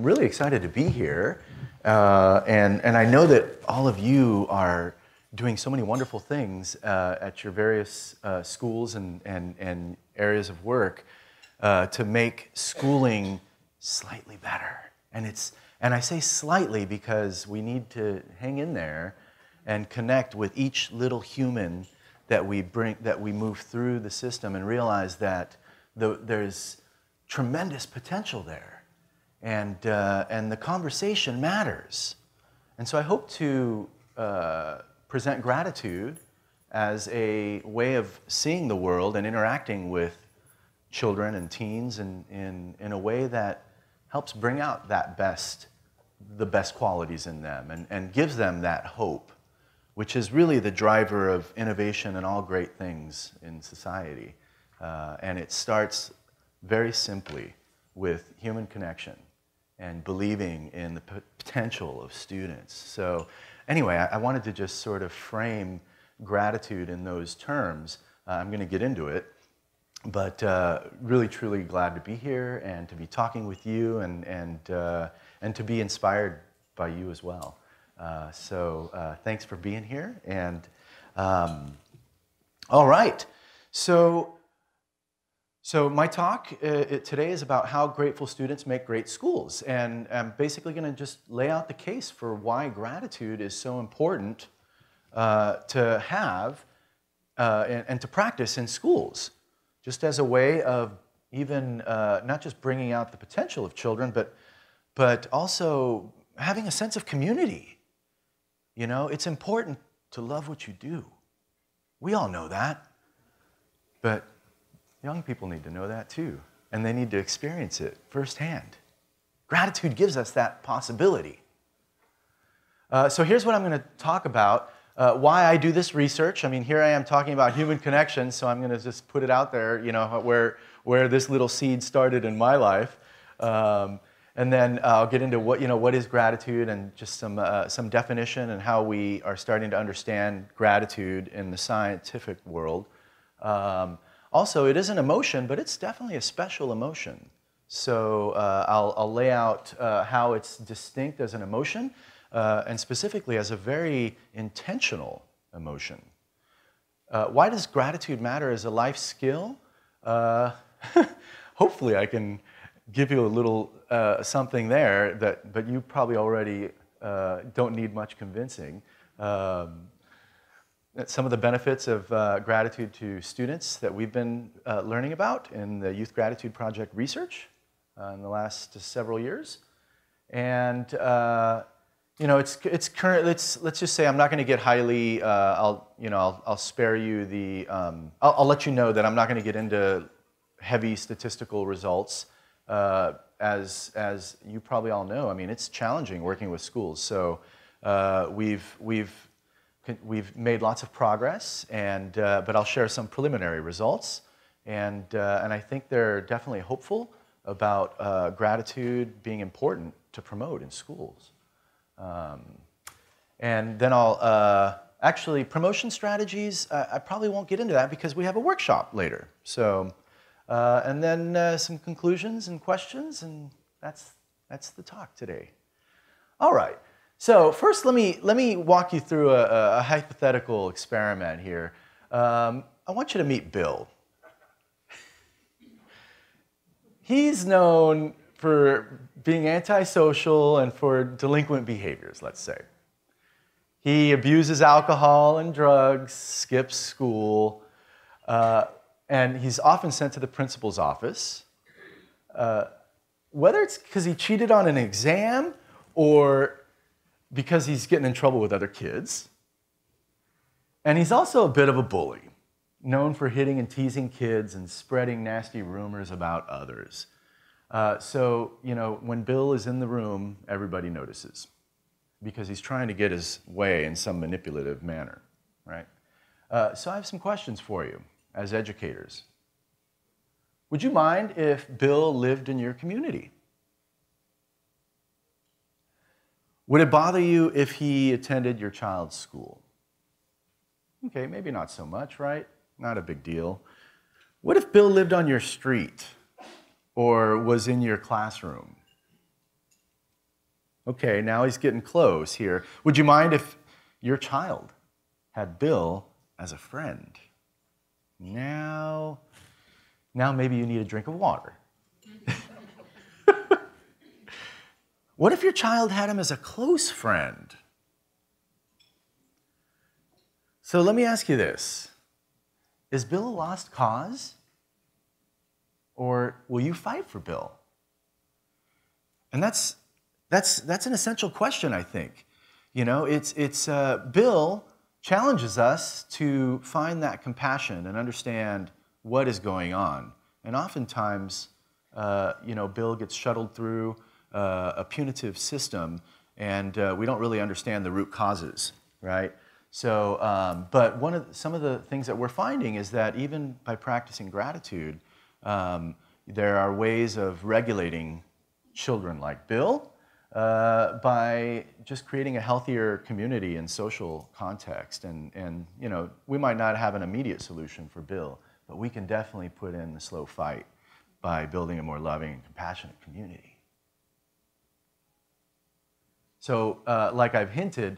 I'm really excited to be here, and I know that all of you are doing so many wonderful things at your various schools and areas of work to make schooling slightly better. And I say slightly because we need to hang in there and connect with each little human that we move through the system and realize that there's tremendous potential there, and the conversation matters. And so I hope to present gratitude as a way of seeing the world and interacting with children and teens in a way that helps bring out the best qualities in them and gives them that hope, which is really the driver of innovation and all great things in society. And it starts very simply with human connection and believing in the potential of students. So anyway, I wanted to just sort of frame gratitude in those terms. I'm going to get into it, but really, truly glad to be here and to be talking with you and to be inspired by you as well. So thanks for being here. And all right, so my talk today is about how grateful students make great schools. And I'm basically going to just lay out the case for why gratitude is so important to have and to practice in schools, just as a way of even not just bringing out the potential of children, but also having a sense of community. You know, it's important to love what you do. We all know that, but young people need to know that too, and they need to experience it firsthand. Gratitude gives us that possibility. So here's what I'm going to talk about, why I do this research. I mean, here I am talking about human connection, so I'm going to just put it out there, you know, where this little seed started in my life. And then I'll get into what is gratitude and just some definition and how we are starting to understand gratitude in the scientific world. Also, it is an emotion, but it's definitely a special emotion. So I'll lay out how it's distinct as an emotion and specifically as a very intentional emotion. Why does gratitude matter as a life skill? Hopefully I can give you a little something there, but you probably already don't need much convincing. Some of the benefits of gratitude to students that we've been learning about in the Youth Gratitude Project research in the last several years. And you know, it's current. Let's just say I'm not going to get highly. I'll spare you the. I'll let you know that I'm not going to get into heavy statistical results. As you probably all know, I mean, it's challenging working with schools. So we've made lots of progress, but I'll share some preliminary results, and I think they're definitely hopeful about gratitude being important to promote in schools. And then I'll actually promotion strategies. I probably won't get into that because we have a workshop later. So and then some conclusions and questions, and that's the talk today. All right. So first, let me walk you through a hypothetical experiment here. I want you to meet Bill. He's known for being antisocial and for delinquent behaviors, let's say. He abuses alcohol and drugs, skips school, and he's often sent to the principal's office. Whether it's because he cheated on an exam or because he's getting in trouble with other kids. And he's also a bit of a bully, known for hitting and teasing kids and spreading nasty rumors about others. So, you know, when Bill is in the room, everybody notices because he's trying to get his way in some manipulative manner, right? So I have some questions for you as educators. Would you mind if Bill lived in your community? Would it bother you if he attended your child's school? Okay, maybe not so much, right? Not a big deal. What if Bill lived on your street or was in your classroom? Okay, now he's getting close here. Would you mind if your child had Bill as a friend? Now maybe you need a drink of water. What if your child had him as a close friend? So let me ask you this. Is Bill a lost cause? Or will you fight for Bill? And that's an essential question, I think. You know, Bill challenges us to find that compassion and understand what is going on. And oftentimes, Bill gets shuttled through a punitive system, and we don't really understand the root causes, right? So, but some of the things that we're finding is that even by practicing gratitude, there are ways of regulating children like Bill by just creating a healthier community and social context. And we might not have an immediate solution for Bill, but we can definitely put in the slow fight by building a more loving and compassionate community. So, like I've hinted,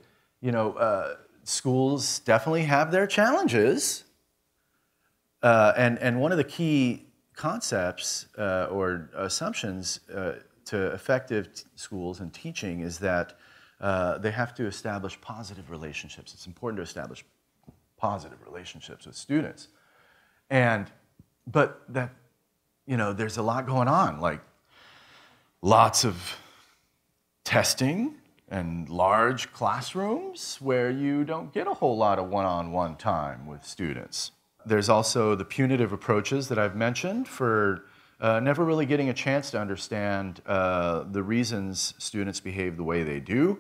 schools definitely have their challenges. And one of the key concepts or assumptions to effective schools and teaching is that they have to establish positive relationships. It's important to establish positive relationships with students. But there's a lot going on, like lots of testing and large classrooms where you don't get a whole lot of one-on-one time with students. There's also the punitive approaches that I've mentioned for never really getting a chance to understand the reasons students behave the way they do.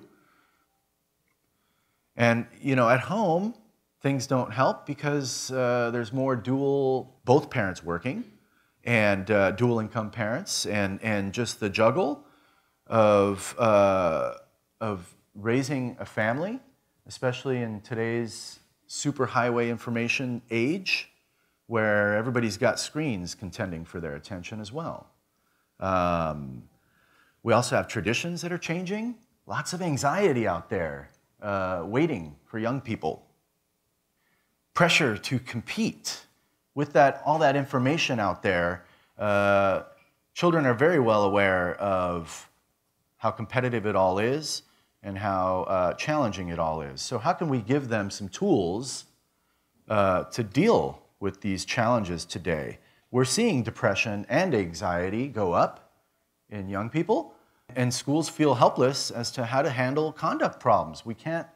And, at home, things don't help because there's more both parents working, and dual income parents, and just the juggle of raising a family, especially in today's superhighway information age, where everybody's got screens contending for their attention as well. We also have traditions that are changing. Lots of anxiety out there waiting for young people. Pressure to compete. With all that information out there, children are very well aware of how competitive it all is and how challenging it all is. So how can we give them some tools to deal with these challenges today? We're seeing depression and anxiety go up in young people, and schools feel helpless as to how to handle conduct problems. We can't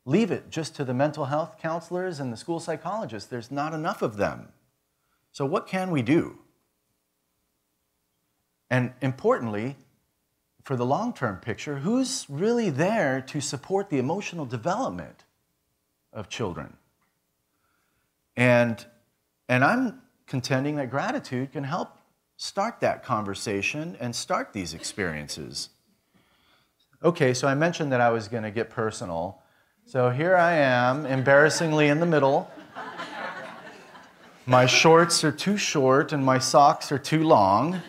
leave it just to the mental health counselors and the school psychologists. There's not enough of them. So what can we do? And importantly, for the long-term picture, who's really there to support the emotional development of children? And I'm contending that gratitude can help start that conversation and start these experiences. Okay, so I mentioned that I was going to get personal. So here I am, embarrassingly in the middle. My shorts are too short and my socks are too long.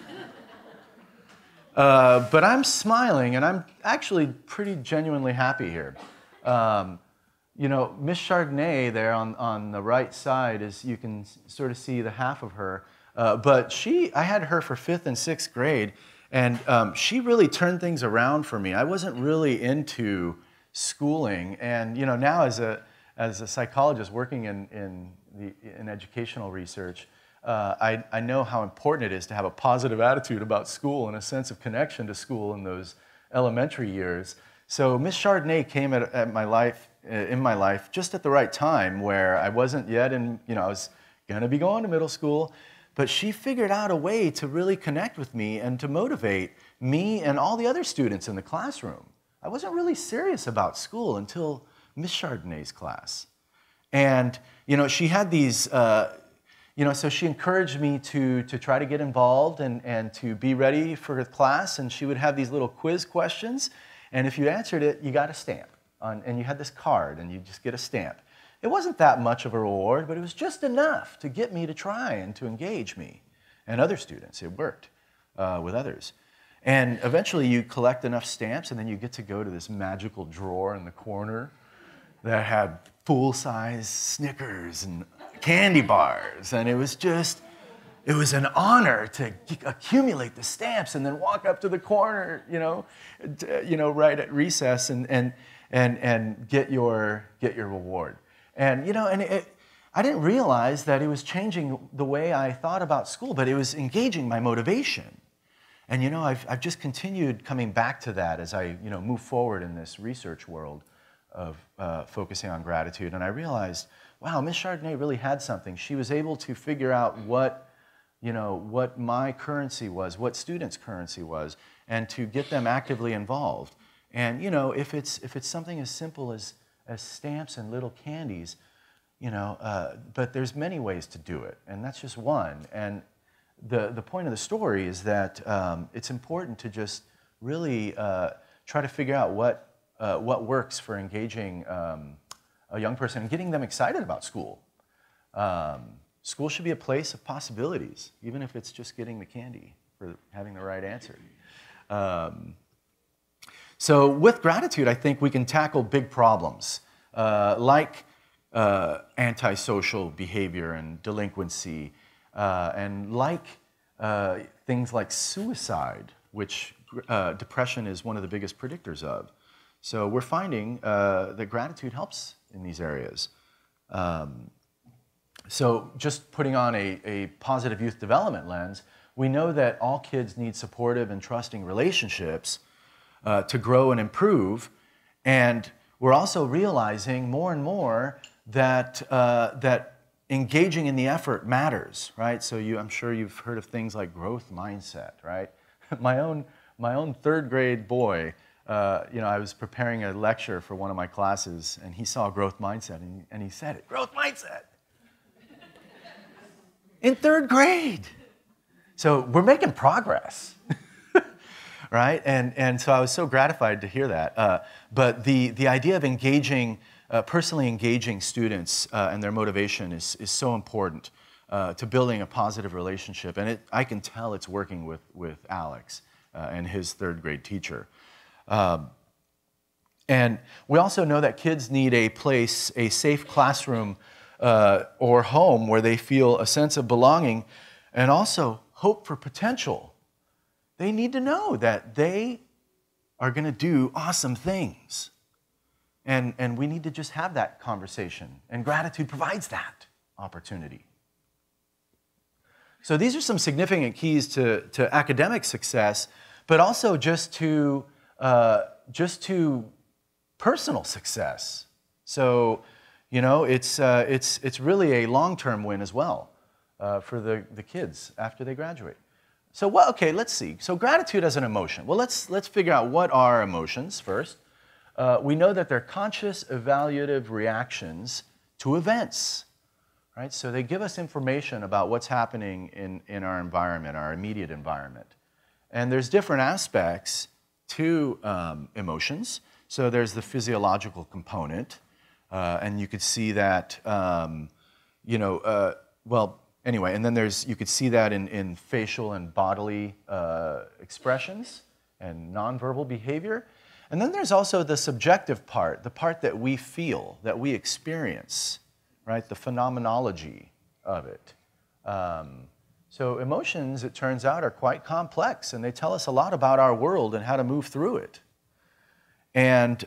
But I'm smiling, and I'm actually pretty genuinely happy here. Miss Chardonnay there on the right side you can sort of see the half of her. But I had her for 5th and 6th grade, and she really turned things around for me. I wasn't really into schooling, and now as a psychologist working in educational research, I know how important it is to have a positive attitude about school and a sense of connection to school in those elementary years. So Miss Chardonnay came in my life just at the right time, where I wasn't yet I was going to be going to middle school, but she figured out a way to really connect with me and to motivate me and all the other students in the classroom. I wasn't really serious about school until Miss Chardonnay's class. And, she had these... so she encouraged me to try to get involved and to be ready for class, and she would have these little quiz questions, and if you answered it, you got a stamp, and you had this card, and you just get a stamp. It wasn't that much of a reward, but it was just enough to get me to try and to engage me and other students. It worked with others. And eventually you collect enough stamps, and then you get to go to this magical drawer in the corner that had full-size Snickers and candy bars. And it was an honor to accumulate the stamps and then walk up to the corner, right at recess and get your reward. And I didn't realize that it was changing the way I thought about school, but it was engaging my motivation. And I've just continued coming back to that as I move forward in this research world of focusing on gratitude. And I realized, wow, Miss Chardonnay really had something. She was able to figure out what my currency was, what students' currency was, and to get them actively involved. And if it's something as simple as stamps and little candies, but there's many ways to do it, and that's just one. And the point of the story is that it's important to just really try to figure out what works for engaging a young person and getting them excited about school. School should be a place of possibilities, even if it's just getting the candy for having the right answer. So with gratitude, I think we can tackle big problems like antisocial behavior and delinquency, and like things like suicide, which depression is one of the biggest predictors of. So we're finding that gratitude helps in these areas. So just putting on a positive youth development lens, we know that all kids need supportive and trusting relationships to grow and improve. And we're also realizing more and more that, that engaging in the effort matters, right? So I'm sure you've heard of things like growth mindset, right? My own third grade boy, I was preparing a lecture for one of my classes, and he saw growth mindset, and he said it, growth mindset. In third grade. So we're making progress, right? And so I was so gratified to hear that. But the idea of engaging, personally engaging students and their motivation is so important to building a positive relationship. And I can tell it's working with Alex and his third grade teacher. And we also know that kids need a place, a safe classroom or home where they feel a sense of belonging and also hope for potential. They need to know that they are going to do awesome things. And we need to just have that conversation. And gratitude provides that opportunity. So these are some significant keys to academic success, but also just to personal success. So, it's really a long-term win as well for the kids after they graduate. So, okay, let's see. So gratitude as an emotion. Well, let's figure out what are emotions first. We know that they're conscious, evaluative reactions to events, right? So they give us information about what's happening in our environment, our immediate environment. And there's different aspects to emotions. So there's the physiological component, and you could see that, anyway, and then you could see that in facial and bodily expressions and nonverbal behavior. And then there's also the subjective part, the part that we feel, that we experience, right? The phenomenology of it. So emotions, it turns out, are quite complex, and they tell us a lot about our world and how to move through it. And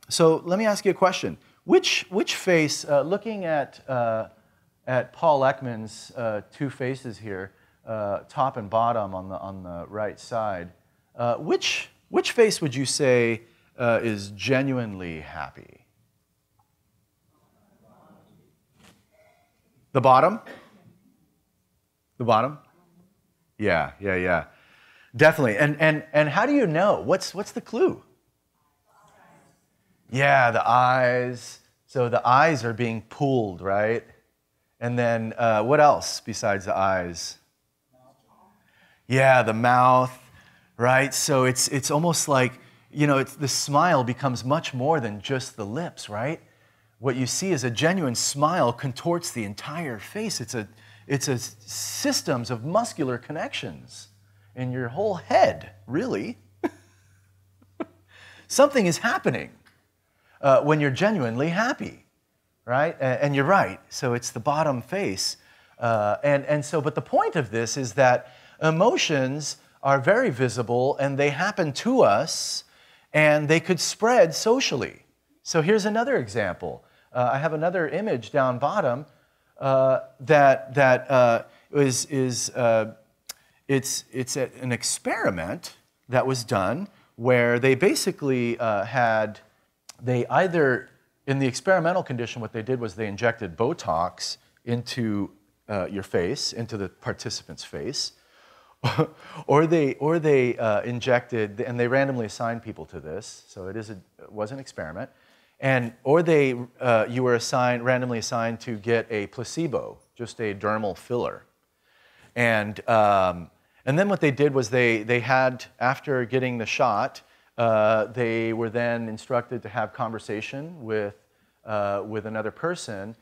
so let me ask you a question. Which face, looking at Paul Ekman's two faces here, top and bottom on the right side, which face would you say is genuinely happy? The bottom? The bottom? Yeah. Definitely. And how do you know? What's the clue? Yeah, the eyes. So the eyes are being pulled, right? And then what else besides the eyes? Yeah, the mouth, right? So it's almost like, the smile becomes much more than just the lips, right? What you see is a genuine smile contorts the entire face. It's a systems of muscular connections. in your whole head, really. Something is happening when you're genuinely happy, right? And you're right, so it's the bottom face. But the point of this is that emotions are very visible and they happen to us and they could spread socially. So here's another example. I have another image down bottom it's an experiment that was done where they basically in the experimental condition, what they did was they injected Botox into your face, into the participant's face, or they injected, and they randomly assigned people to this, so it was an experiment, or you were randomly assigned to get a placebo, just a dermal filler, and then what they did was they had, after getting the shot, they were then instructed to have conversation with another person,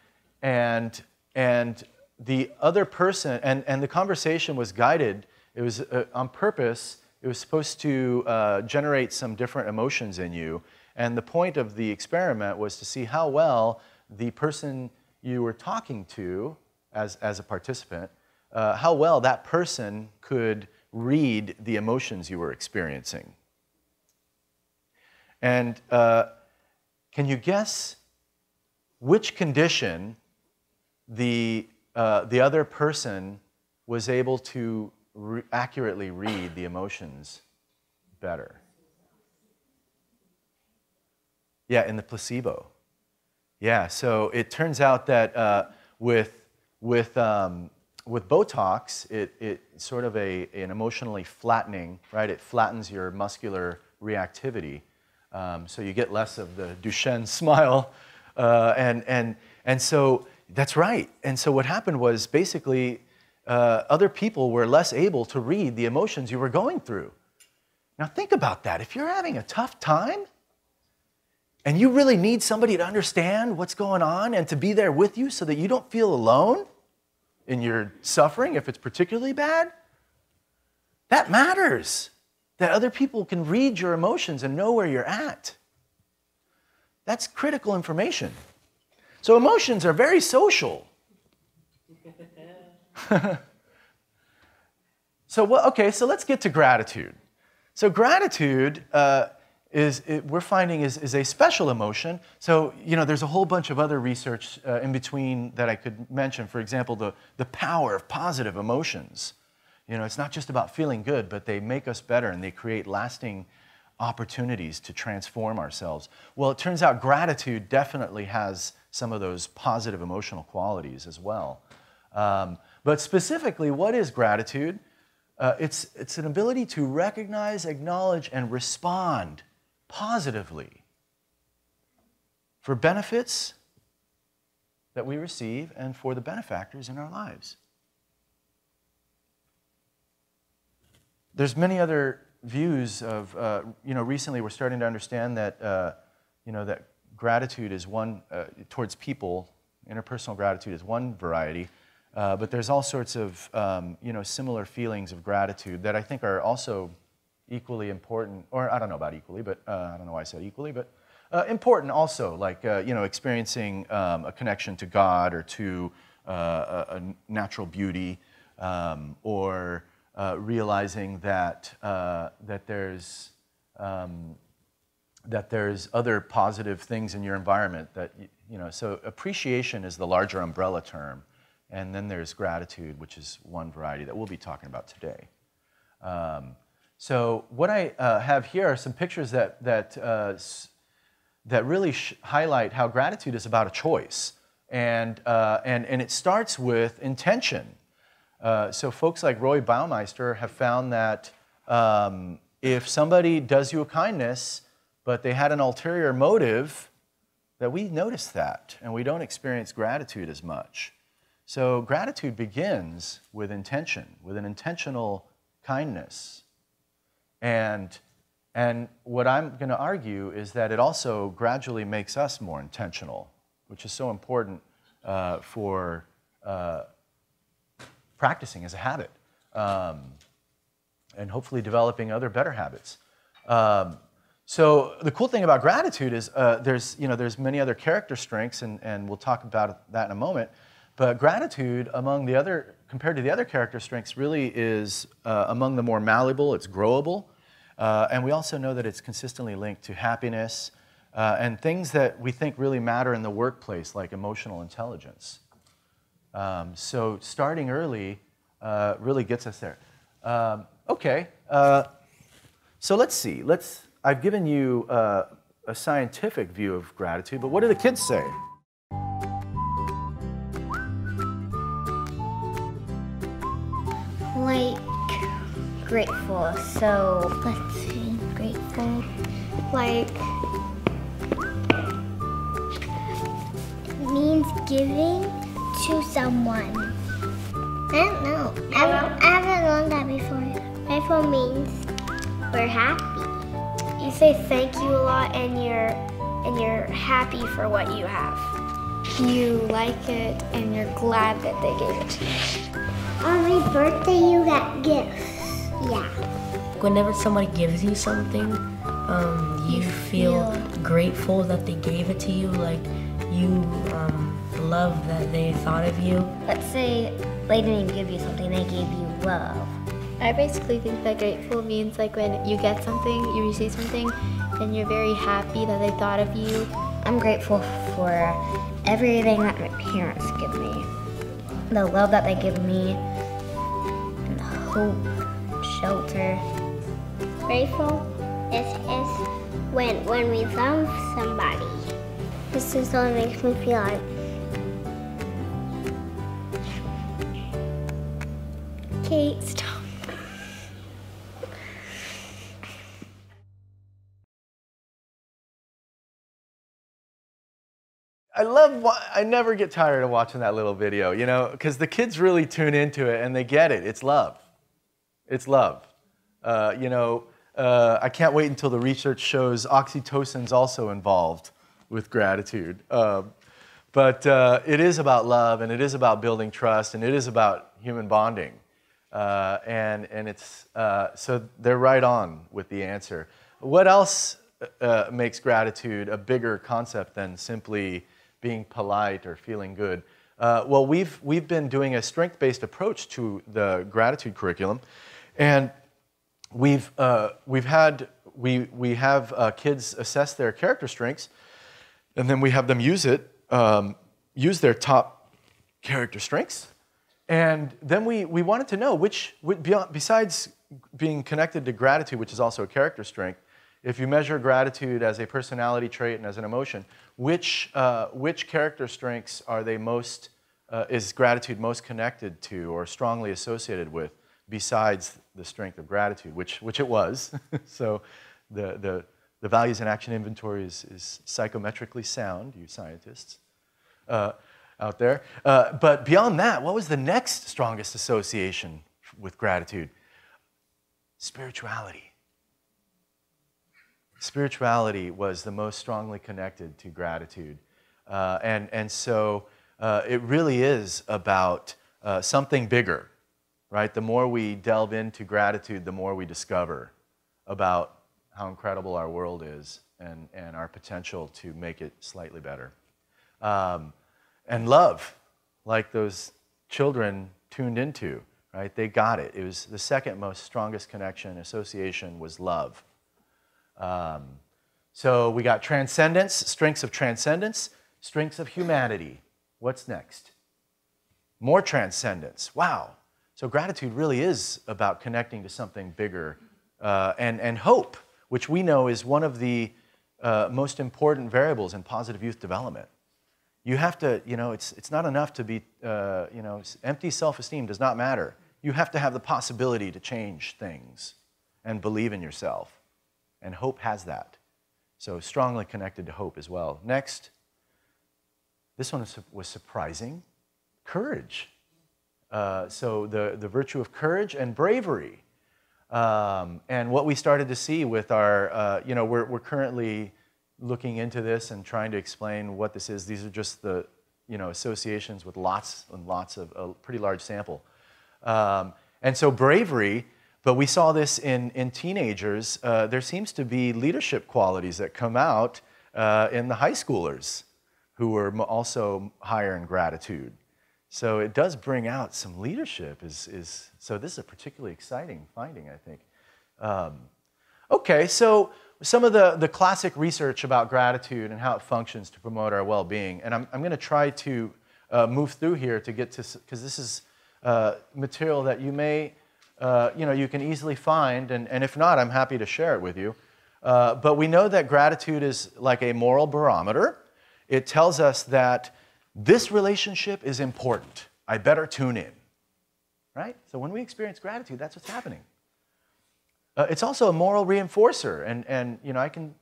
and the other person, and the conversation was guided. It was on purpose. It was supposed to generate some different emotions in you, and the point of the experiment was to see how well the person you were talking to, as a participant, how well that person could read the emotions you were experiencing. And can you guess which condition the other person was able to accurately read the emotions better? Yeah, in the placebo. Yeah, so it turns out that with Botox, it's sort of an emotionally flattening, right? It flattens your muscular reactivity. So you get less of the Duchenne smile, and so that's right. And so what happened was basically other people were less able to read the emotions you were going through. Now think about that. If you're having a tough time and you really need somebody to understand what's going on and to be there with you so that you don't feel alone in your suffering, if it's particularly bad, that matters. That other people can read your emotions and know where you're at. That's critical information. So emotions are very social. So let's get to gratitude. So gratitude we're finding is a special emotion. So, there's a whole bunch of other research in between that I could mention. For example, the power of positive emotions. It's not just about feeling good, but they make us better and they create lasting opportunities to transform ourselves. Well, it turns out gratitude definitely has some of those positive emotional qualities as well. But specifically, what is gratitude? It's an ability to recognize, acknowledge, and respond positively for benefits that we receive and for the benefactors in our lives. There's many other views of, recently we're starting to understand that, that gratitude is one, towards people, interpersonal gratitude is one variety, but there's all sorts of, similar feelings of gratitude that I think are also equally important, or I don't know about equally, but I don't know why I said equally, but important also, like, experiencing a connection to God or to a natural beauty, or realizing that there's other positive things in your environment that, so appreciation is the larger umbrella term, and then there's gratitude, which is one variety that we'll be talking about today. So what I have here are some pictures that really highlight how gratitude is about a choice, and it starts with intention. So folks like Roy Baumeister have found that if somebody does you a kindness, but they had an ulterior motive, that we notice that, and we don't experience gratitude as much. So gratitude begins with intention, with an intentional kindness. And what I'm going to argue is that it also gradually makes us more intentional, which is so important for practicing as a habit. and hopefully developing other better habits. So the cool thing about gratitude is there's many other character strengths, and we'll talk about that in a moment. But gratitude, compared to the other character strengths, really is among the more malleable. It's growable, and we also know that it's consistently linked to happiness and things that we think really matter in the workplace, like emotional intelligence. So starting early really gets us there. Okay, so let's see. I've given you a scientific view of gratitude, but what do the kids say? Like, grateful. So, let's see, grateful. Like, it means giving to someone. I don't know. I haven't learned that before. Grateful means we're happy. You say thank you a lot, and you're happy for what you have. You like it, and you're glad that they gave it to you. On my birthday, you got gifts. Yeah. Whenever somebody gives you something, you feel grateful that they gave it to you. Like you love that they thought of you. Let's say they didn't even give you something; they gave you love. I basically think that grateful means like when you get something, you receive something, and you're very happy that they thought of you. I'm grateful for everything that my parents give me. The love that they give me, and hope, shelter. Grateful is when we love somebody. This is what makes me feel like. Kate, stop. I never get tired of watching that little video, because the kids really tune into it and they get it. It's love. It's love. I can't wait until the research shows oxytocin's also involved with gratitude. But it is about love, and it is about building trust, and it is about human bonding. And it's, so they're right on with the answer. What else makes gratitude a bigger concept than simply being polite or feeling good? Well, we've been doing a strength-based approach to the gratitude curriculum, and we have kids assess their character strengths, and then we have them use their top character strengths, and then we wanted to know besides being connected to gratitude, which is also a character strength. If you measure gratitude as a personality trait and as an emotion, which character strengths is gratitude most connected to or strongly associated with, besides the strength of gratitude, which it was. So the values and action inventory is psychometrically sound, you scientists out there. But beyond that, what was the next strongest association with gratitude? Spirituality. Spirituality was the most strongly connected to gratitude. And so it really is about something bigger, right? The more we delve into gratitude, the more we discover about how incredible our world is and our potential to make it slightly better. And love, like those children tuned into, right? They got it. It was the second most strongest connection, association was love. So we got transcendence, strengths of transcendence, strengths of humanity. What's next? More transcendence. Wow. So gratitude really is about connecting to something bigger, and hope, which we know is one of the most important variables in positive youth development. You have to, it's not enough to be, empty self-esteem does not matter. You have to have the possibility to change things and believe in yourself. And hope has that. So strongly connected to hope as well. Next, this one was surprising. Courage. So the virtue of courage and bravery. And what we started to see with our, we're currently looking into this and trying to explain what this is. These are just the, associations with lots and lots of a pretty large sample. And so bravery, But we saw this in teenagers. There seems to be leadership qualities that come out in the high schoolers who are also higher in gratitude. So it does bring out some leadership. So this is a particularly exciting finding, I think. Okay, so some of the classic research about gratitude and how it functions to promote our well-being. And I'm going to try to move through here to get to, because this is material that you may, you can easily find, and if not, I'm happy to share it with you. But we know that gratitude is like a moral barometer. It tells us that this relationship is important. I better tune in, right? So when we experience gratitude, that's what's happening. It's also a moral reinforcer, and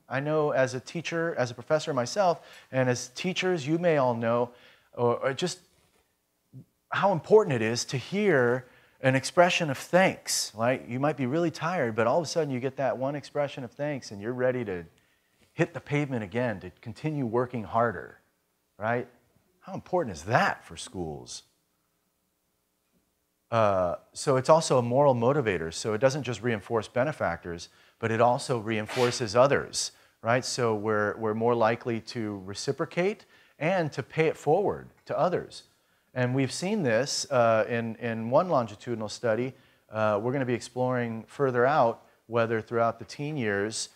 I know as a teacher, as a professor myself, and as teachers, you may all know, or just how important it is to hear an expression of thanks. Right? You might be really tired, but all of a sudden you get that one expression of thanks, and you're ready to hit the pavement again, to continue working harder. Right? How important is that for schools? So it's also a moral motivator. So it doesn't just reinforce benefactors, but it also reinforces others, right? So we're more likely to reciprocate and to pay it forward to others. And we've seen this in one longitudinal study. We're going to be exploring further out whether throughout the teen years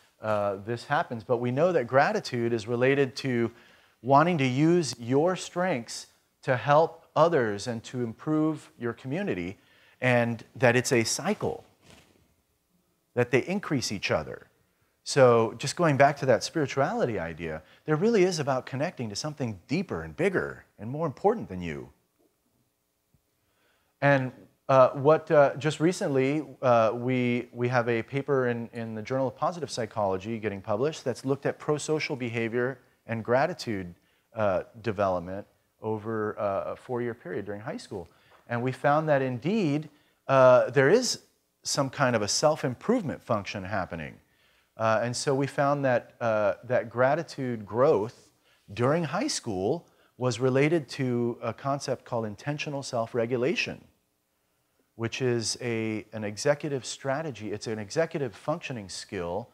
this happens. But we know that gratitude is related to wanting to use your strengths to help others and to improve your community, and that it's a cycle, that they increase each other. So just going back to that spirituality idea, there really is about connecting to something deeper and bigger and more important than you. And just recently, we have a paper in the Journal of Positive Psychology getting published that's looked at prosocial behavior and gratitude development over a 4-year period during high school. And we found that indeed there is some kind of a self-improvement function happening. And so we found that, that gratitude growth during high school was related to a concept called intentional self-regulation, which is an executive strategy. It's an executive functioning skill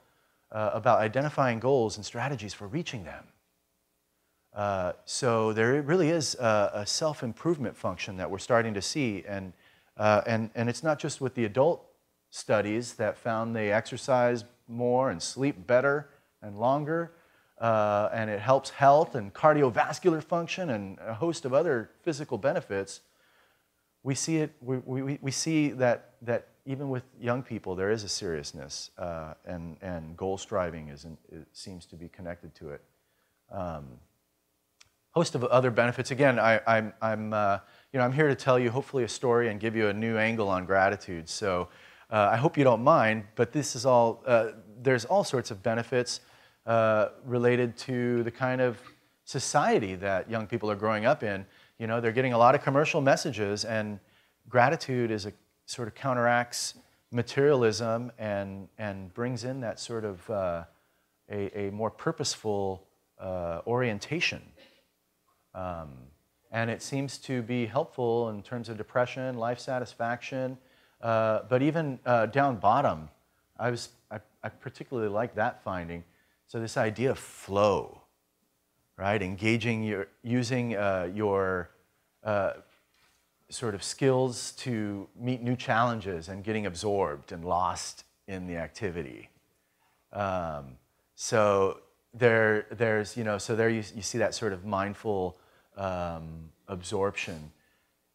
about identifying goals and strategies for reaching them. So there really is a self-improvement function that we're starting to see, and it's not just with the adult studies that found they exercise more and sleep better and longer, and it helps health and cardiovascular function and a host of other physical benefits. We see it. We see that even with young people there is a seriousness, and goal striving seems to be connected to it. Host of other benefits. Again, I'm here to tell you hopefully a story and give you a new angle on gratitude. So I hope you don't mind, but this is all. There's all sorts of benefits related to the kind of society that young people are growing up in. They're getting a lot of commercial messages, and gratitude is a sort of counteracts materialism and brings in that sort of a more purposeful orientation. And it seems to be helpful in terms of depression, life satisfaction, but even down bottom. I particularly like that finding. So this idea of flow, right? Using your sort of skills to meet new challenges and getting absorbed and lost in the activity. So there's so there you see that sort of mindful absorption,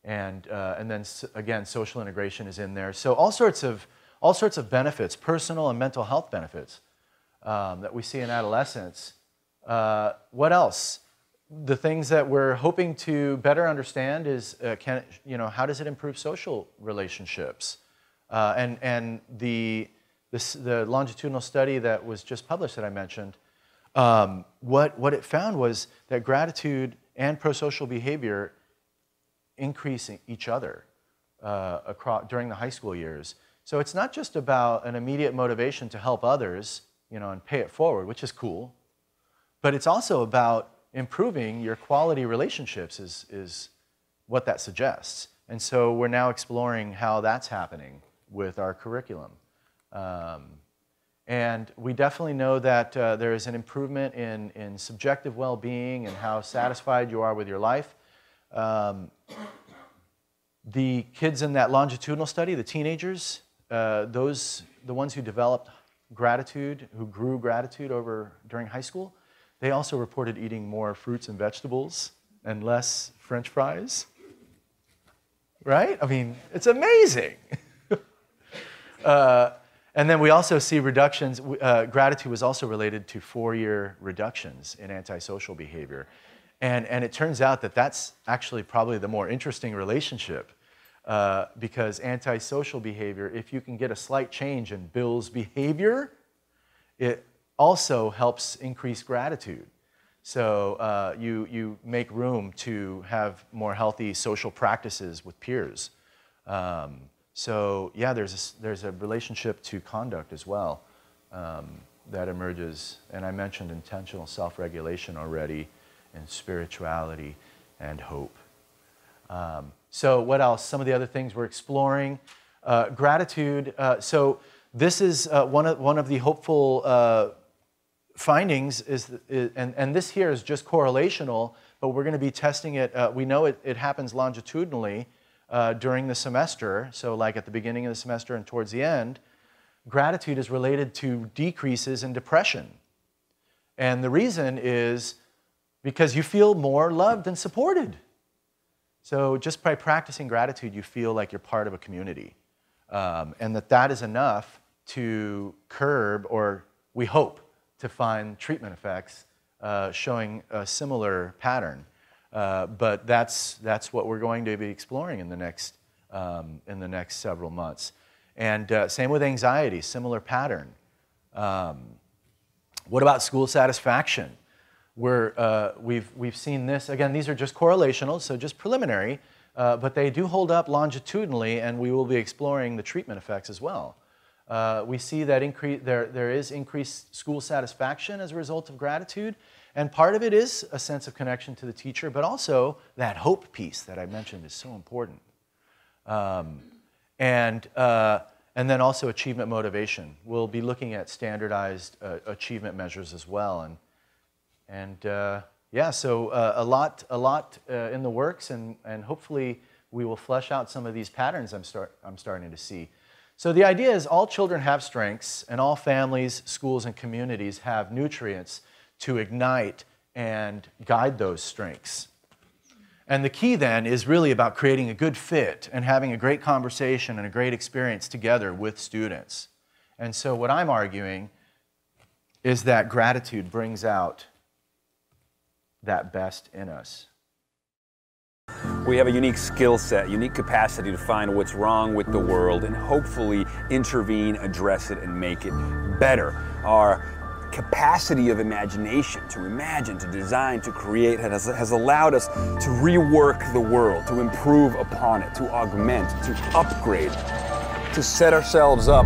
and then again social integration is in there. So all sorts of benefits, personal and mental health benefits that we see in adolescence. What else? The things that we're hoping to better understand is how does it improve social relationships? And the longitudinal study that was just published that I mentioned, what it found was that gratitude and prosocial behavior increase each other during the high school years. So it's not just about an immediate motivation to help others, and pay it forward, which is cool, but it's also about improving your quality relationships is what that suggests. And so we're now exploring how that's happening with our curriculum. And we definitely know that there is an improvement in subjective well-being and how satisfied you are with your life. The kids in that longitudinal study, the teenagers, the ones who developed gratitude, who grew gratitude during high school, they also reported eating more fruits and vegetables and less French fries. Right? I mean, it's amazing. And then we also see reductions. Gratitude was also related to 4-year reductions in antisocial behavior. And it turns out that that's actually probably the more interesting relationship because antisocial behavior, if you can get a slight change in Bill's behavior, it also helps increase gratitude. So you make room to have more healthy social practices with peers. So yeah, there's a relationship to conduct as well that emerges. And I mentioned intentional self-regulation already, and spirituality and hope. So what else? Some of the other things we're exploring. Gratitude. So this is one of the hopeful findings and this here is just correlational, but we're going to be testing it. We know it happens longitudinally during the semester. So like at the beginning of the semester and towards the end, gratitude is related to decreases in depression. And the reason is because you feel more loved and supported. So just by practicing gratitude, you feel like you're part of a community. And that is enough to curb, or we hope to find treatment effects showing a similar pattern. But that's what we're going to be exploring in the next several months. And same with anxiety, similar pattern. What about school satisfaction? We've seen this, again, these are just correlational, so just preliminary, but they do hold up longitudinally, and we will be exploring the treatment effects as well. We see that there is increased school satisfaction as a result of gratitude, and part of it is a sense of connection to the teacher, but also that hope piece that I mentioned is so important. And then also achievement motivation. We'll be looking at standardized achievement measures as well, and yeah, so a lot in the works, and hopefully we will flesh out some of these patterns I'm starting to see. So the idea is all children have strengths, and all families, schools, and communities have nutrients to ignite and guide those strengths. And the key then is really about creating a good fit and having a great conversation and a great experience together with students. And so what I'm arguing is that gratitude brings out that best in us. We have a unique skill set, unique capacity to find what's wrong with the world and hopefully intervene, address it, and make it better. Our capacity of imagination, to imagine, to design, to create, has allowed us to rework the world, to improve upon it, to augment, to upgrade, to set ourselves up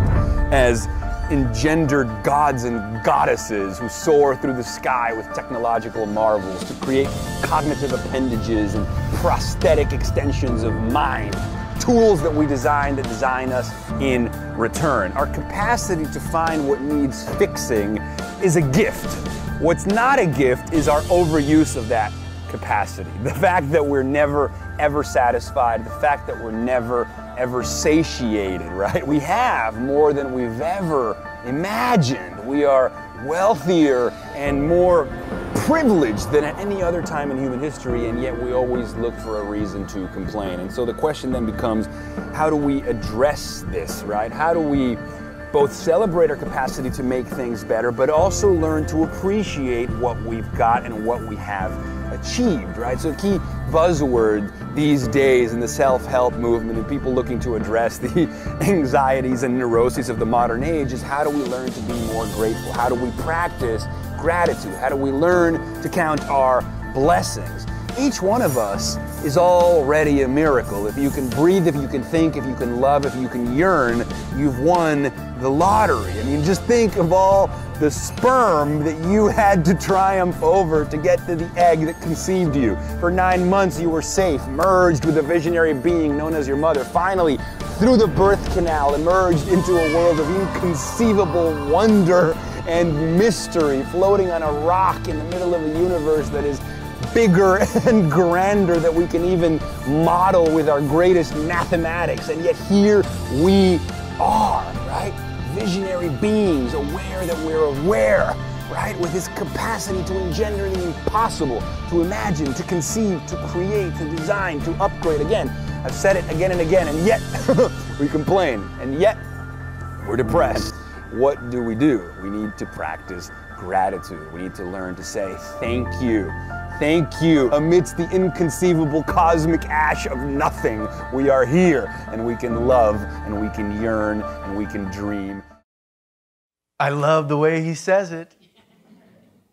as engendered gods and goddesses who soar through the sky with technological marvels, to create cognitive appendages and prosthetic extensions of mind, tools that we design that design us in return. Our capacity to find what needs fixing is a gift. What's not a gift is our overuse of that capacity. The fact that we're never ever satisfied, the fact that we're never ever satiated, right? We have more than we've ever imagined. We are wealthier and more privileged than at any other time in human history, and yet we always look for a reason to complain. And so the question then becomes, how do we address this, right? How do we both celebrate our capacity to make things better, but also learn to appreciate what we've got and what we have achieved, right? So the key buzzword these days in the self-help movement and people looking to address the anxieties and neuroses of the modern age is, how do we learn to be more grateful? How do we practice gratitude? How do we learn to count our blessings? Each one of us is already a miracle. If you can breathe, if you can think, if you can love, if you can yearn, you've won the lottery. I mean, just think of all the sperm that you had to triumph over to get to the egg that conceived you. For 9 months you were safe, merged with a visionary being known as your mother. Finally, through the birth canal, emerged into a world of inconceivable wonder and mystery, floating on a rock in the middle of a universe that is bigger and grander than we can even model with our greatest mathematics. And yet here we are, right? Visionary beings, aware that we're aware, right? With this capacity to engender the impossible, to imagine, to conceive, to create, to design, to upgrade. Again, I've said it again and again, and yet we complain, and yet we're depressed. What do? We need to practice gratitude. We need to learn to say thank you. Thank you. Amidst the inconceivable cosmic ash of nothing, we are here, and we can love, and we can yearn, and we can dream. I love the way he says it.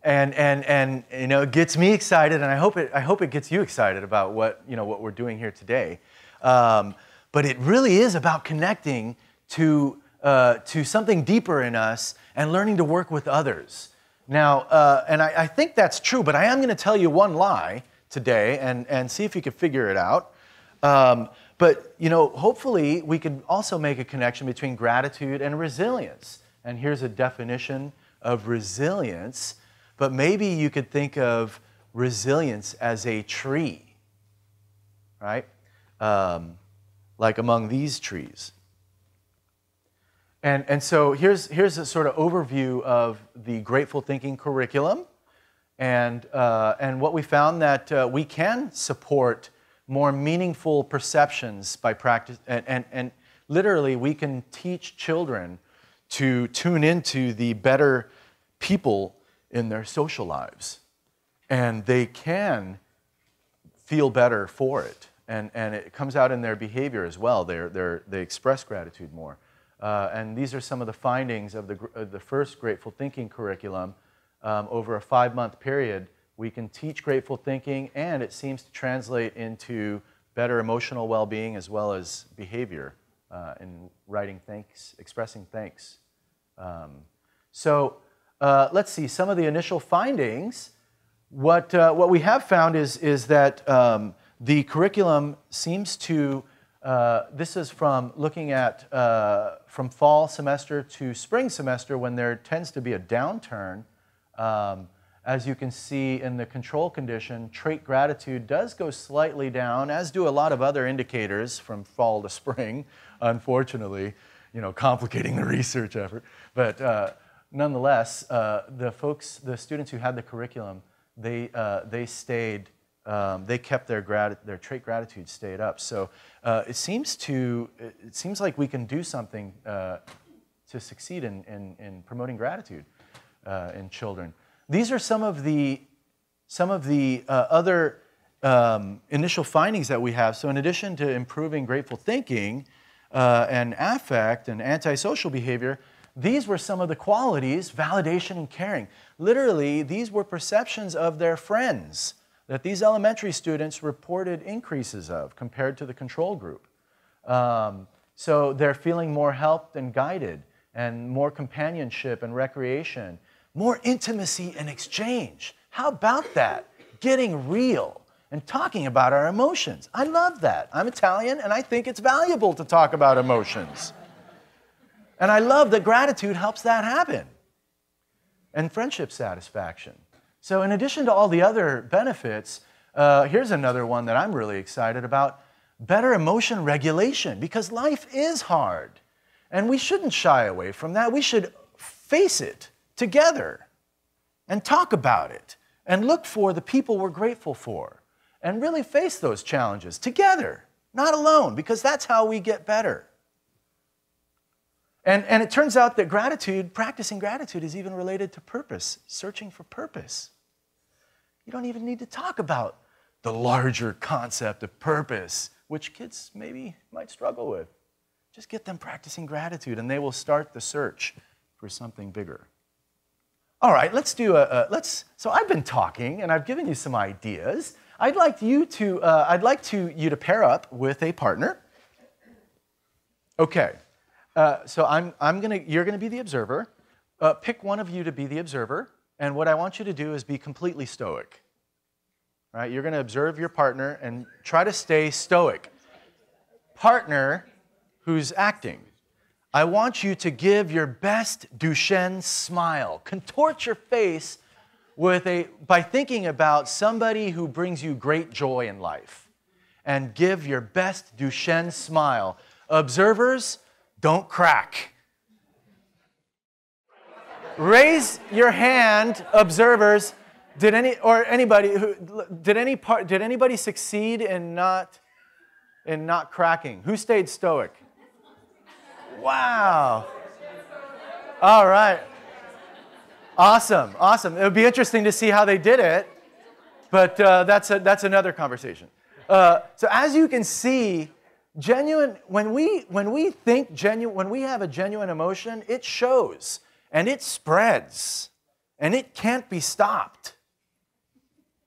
And you know, it gets me excited, and I hope it gets you excited about what we're doing here today. But it really is about connecting to something deeper in us and learning to work with others. Now, and I think that's true, but I am going to tell you one lie today and see if you can figure it out. But hopefully we can also make a connection between gratitude and resilience. And here's a definition of resilience. But maybe you could think of resilience as a tree, right? Like among these trees. And so here's a sort of overview of the Grateful Thinking curriculum. And what we found that we can support more meaningful perceptions by practice. And literally, we can teach children to tune into the better people in their social lives, and they can feel better for it, and it comes out in their behavior as well. They express gratitude more, and these are some of the findings of the first Grateful Thinking curriculum. Over a 5-month period, we can teach grateful thinking, and it seems to translate into better emotional well-being as well as behavior in writing thanks, expressing thanks. Let's see, some of the initial findings. What we have found is that the curriculum seems to, this is from looking at from fall semester to spring semester when there tends to be a downturn. As you can see in the control condition, trait gratitude does go slightly down, as do a lot of other indicators from fall to spring, unfortunately, complicating the research effort. But nonetheless, the students who had the curriculum, they stayed, they kept their trait gratitude stayed up. So it seems like we can do something to succeed in promoting gratitude in children. These are some of the other initial findings that we have. So in addition to improving grateful thinking and affect and antisocial behavior, these were some of the qualities: validation and caring. Literally, these were perceptions of their friends that these elementary students reported increases of compared to the control group. So they're feeling more helped and guided, and more companionship and recreation, more intimacy and exchange. How about that? Getting real and talking about our emotions. I love that. I'm Italian, and I think it's valuable to talk about emotions. And I love that gratitude helps that happen. And friendship satisfaction. So in addition to all the other benefits, here's another one that I'm really excited about: better emotion regulation, because life is hard. And we shouldn't shy away from that. We should face it together and talk about it and look for the people we're grateful for and really face those challenges together, not alone, because that's how we get better. And it turns out that practicing gratitude is even related to purpose, searching for purpose. You don't even need to talk about the larger concept of purpose, which kids might struggle with. Just get them practicing gratitude, and they will start the search for something bigger. All right, let's do so I've been talking, and I've given you some ideas. I'd like you to pair up with a partner. Okay, so you're gonna be the observer. Pick one of you to be the observer, and what I want you to do is be completely stoic. All right, you're gonna observe your partner and try to stay stoic. Partner, who's acting, I want you to give your best Duchenne smile. Contort your face by thinking about somebody who brings you great joy in life. And give your best Duchenne smile. Observers, don't crack. Raise your hand, observers. Did anybody succeed in not cracking? Who stayed stoic? Wow. All right. Awesome. It would be interesting to see how they did it, but that's another conversation. So as you can see, when we have a genuine emotion, it shows and it spreads and it can't be stopped.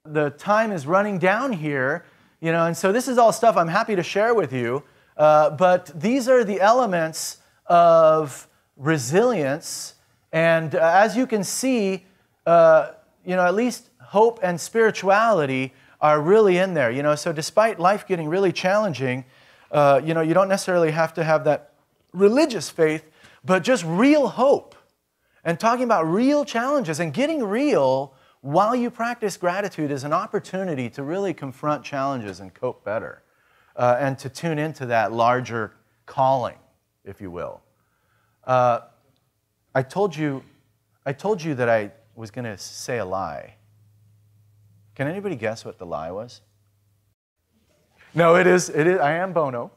The time is running down here, and so this is all stuff I'm happy to share with you. But these are the elements of resilience, and as you can see, at least hope and spirituality are really in there. So despite life getting really challenging, you don't necessarily have to have that religious faith, but just real hope, and talking about real challenges and getting real while you practice gratitude is an opportunity to really confront challenges and cope better, and to tune into that larger calling, if you will. I told you that I was going to say a lie. Can anybody guess what the lie was? No, it is. I am Bono.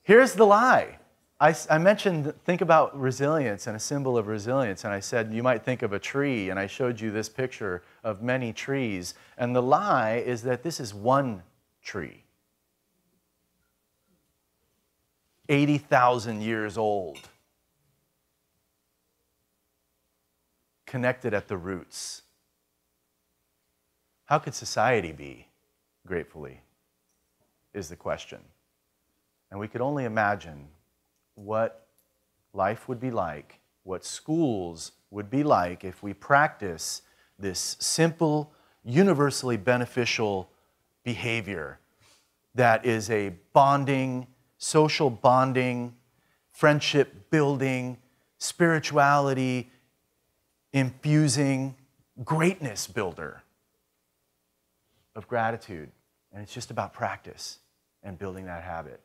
Here's the lie. I mentioned, think about resilience and a symbol of resilience, and I said you might think of a tree, and I showed you this picture of many trees, and the lie is that this is one tree. 80,000 years old. Connected at the roots. How could society be, gratefully, is the question. And we could only imagine what life would be like, what schools would be like if we practice this simple, universally beneficial behavior that is a bonding, social bonding, friendship building, spirituality infusing, greatness builder of gratitude. And it's just about practice and building that habit.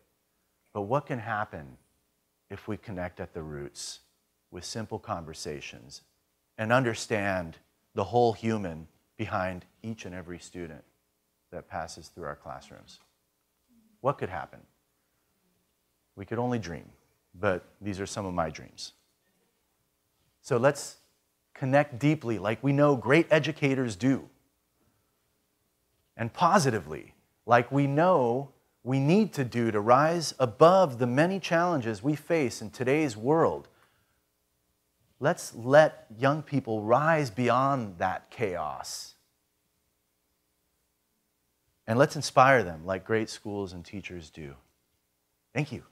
But what can happen if we connect at the roots with simple conversations and understand the whole human behind each and every student that passes through our classrooms? What could happen? We could only dream, but these are some of my dreams. So let's connect deeply like we know great educators do, and positively like we know we need to do to rise above the many challenges we face in today's world. Let's let young people rise beyond that chaos. And let's inspire them like great schools and teachers do. Thank you.